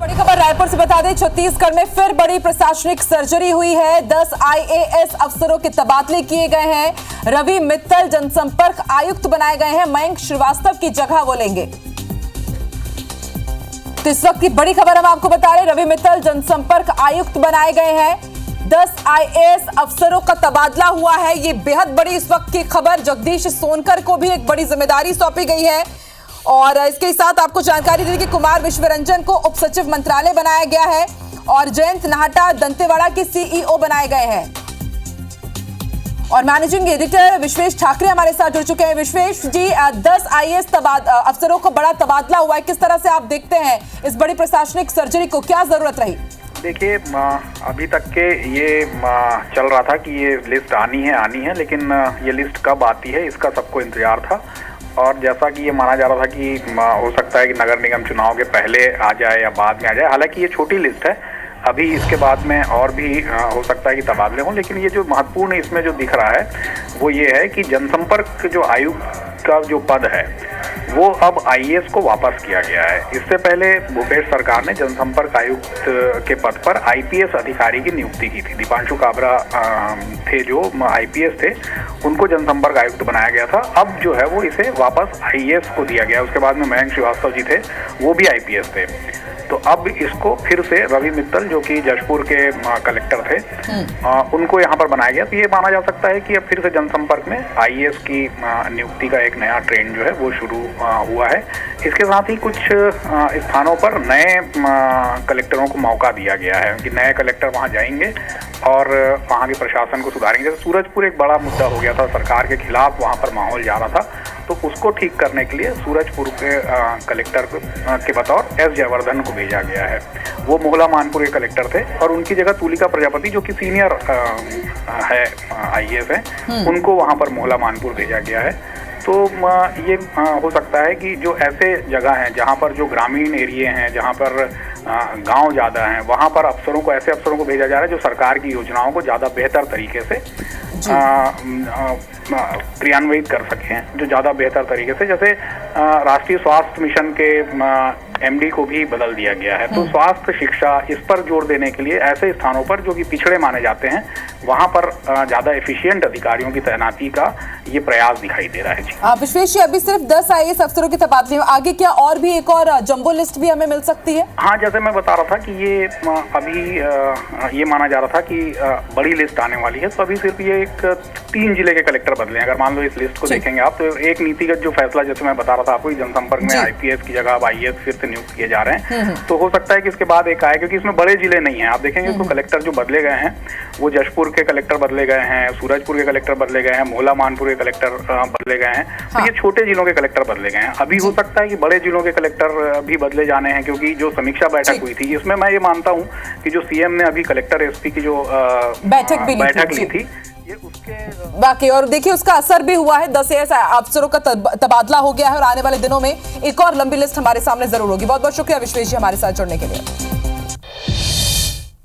बड़ी खबर रायपुर से बता दें, छत्तीसगढ़ में फिर बड़ी प्रशासनिक सर्जरी हुई है। 10 आईएएस अफसरों के तबादले किए गए हैं। रवि मित्तल जनसंपर्क आयुक्त बनाए गए हैं। मयंक श्रीवास्तव की जगह वो लेंगे। तो इस वक्त की बड़ी खबर हम आपको बता रहे हैं, रवि मित्तल जनसंपर्क आयुक्त बनाए गए हैं। 10 आईएएस अफसरों का तबादला हुआ है। ये बेहद बड़ी इस वक्त की खबर। जगदीश सोनकर को भी एक बड़ी जिम्मेदारी सौंपी गई है और इसके साथ आपको जानकारी दी कि कुमार विश्वरंजन को उप सचिव मंत्रालय बनाया गया है और जयंत नाहटा दंतेवाड़ा के सीईओ बनाए गए हैं। और मैनेजिंग एडिटर विश्वेश ठाकरे हमारे साथ जुड़ चुके हैं। विश्वेश जी, 10 आईएएस अफसरों का बड़ा तबादला हुआ है, किस तरह से आप देखते हैं इस बड़ी प्रशासनिक सर्जरी को, क्या जरूरत रही? देखिए, अभी तक के ये चल रहा था कि ये लिस्ट आनी है, लेकिन ये लिस्ट कब आती है इसका सबको इंतजार था। और जैसा कि ये माना जा रहा था कि हो सकता है कि नगर निगम चुनाव के पहले आ जाए या बाद में आ जाए। हालांकि ये छोटी लिस्ट है, अभी इसके बाद में और भी हो सकता है कि तबादले हों, लेकिन ये जो महत्वपूर्ण इसमें जो दिख रहा है वो ये है कि जनसंपर्क जो आयुक्त का जो पद है वो अब आईएएस को वापस किया गया है। इससे पहले भूपेश सरकार ने जनसंपर्क आयुक्त के पद पर आईपीएस अधिकारी की नियुक्ति की थी। दीपांशु काबरा थे जो आईपीएस थे, उनको जनसंपर्क आयुक्त बनाया गया था। अब जो है वो इसे वापस आईएएस को दिया गया। उसके बाद में मयंक श्रीवास्तव जी थे, वो भी आईपीएस थे। तो अब इसको फिर से रवि मित्तल जो कि जशपुर के कलेक्टर थे, उनको यहाँ पर बनाया गया। तो ये माना जा सकता है कि अब फिर से जनसंपर्क में आईएएस की नियुक्ति का एक नया ट्रेंड जो है वो शुरू हुआ है। इसके साथ ही कुछ स्थानों पर नए कलेक्टरों को मौका दिया गया है कि नए कलेक्टर वहाँ जाएंगे और वहाँ के प्रशासन को सुधारेंगे। जैसे सूरजपुर एक बड़ा मुद्दा हो गया था, सरकार के खिलाफ वहाँ पर माहौल जा रहा था, तो उसको ठीक करने के लिए सूरजपुर के कलेक्टर के बतौर एस जयवर्धन को भेजा गया है। वो मोहला मानपुर के कलेक्टर थे और उनकी जगह तुलिका प्रजापति जो कि सीनियर है आईएएस है, उनको वहाँ पर मोहला मानपुर भेजा गया है। तो ये हो सकता है कि जो ऐसे जगह हैं जहाँ पर जो ग्रामीण एरिए हैं, जहाँ पर गांव ज़्यादा हैं, वहाँ पर ऐसे अफसरों को भेजा जा रहा है जो सरकार की योजनाओं को ज़्यादा बेहतर तरीके से क्रियान्वित कर सकें, जो ज़्यादा बेहतर तरीके से। जैसे राष्ट्रीय स्वास्थ्य मिशन के एमडी को भी बदल दिया गया है। तो स्वास्थ्य शिक्षा इस पर जोर देने के लिए ऐसे स्थानों पर जो कि पिछड़े माने जाते हैं वहां पर ज़्यादा एफिशिएंट अधिकारियों की तैनाती का ये प्रयास दिखाई दे रहा है। जी विश्वेश जी, अभी सिर्फ 10 आईएएस अफसरों के तबादले, आगे क्या और भी एक और जंबो लिस्ट भी हमें मिल सकती है? हाँ, जैसे मैं बता रहा था कि ये अभी ये माना जा रहा था कि बड़ी लिस्ट आने वाली है। तो अभी सिर्फ ये एक 3 जिले के कलेक्टर बदले हैं। अगर मान लो इस लिस्ट को देखेंगे आप, तो एक नीतिगत जो फैसला, जैसे मैं बता रहा था आपको, जनसंपर्क में आईपीएस की जगह अब आईएएस फिर से नियुक्त किए जा रहे हैं। तो हो सकता है कि इसके बाद एक आए, क्योंकि इसमें बड़े जिले नहीं हैं। आप देखेंगे तो कलेक्टर जो बदले गए हैं वो जशपुर के कलेक्टर बदले गए हैं, सूरजपुर के कलेक्टर बदले गए हैं, मोहला मानपुर के कलेक्टर बदले गए हैं। तो ये छोटे जिलों के कलेक्टर बदले गए हैं। अभी हो सकता है कि बड़े जिलों के कलेक्टर भी बदले जाने हैं, क्योंकि जो समीक्षा बैठक हुई थी इसमें मैं ये मानता हूँ कि जो सीएम ने अभी कलेक्टर एसपी की जो बैठक ली थी ये उसके बाकी, और देखिए उसका असर भी हुआ है। 10 आईएएस अफसरों का तबादला हो गया है और आने वाले दिनों में एक और लंबी लिस्ट हमारे सामने जरूर होगी। बहुत बहुत शुक्रिया विश्वेश जी हमारे साथ जुड़ने के लिए।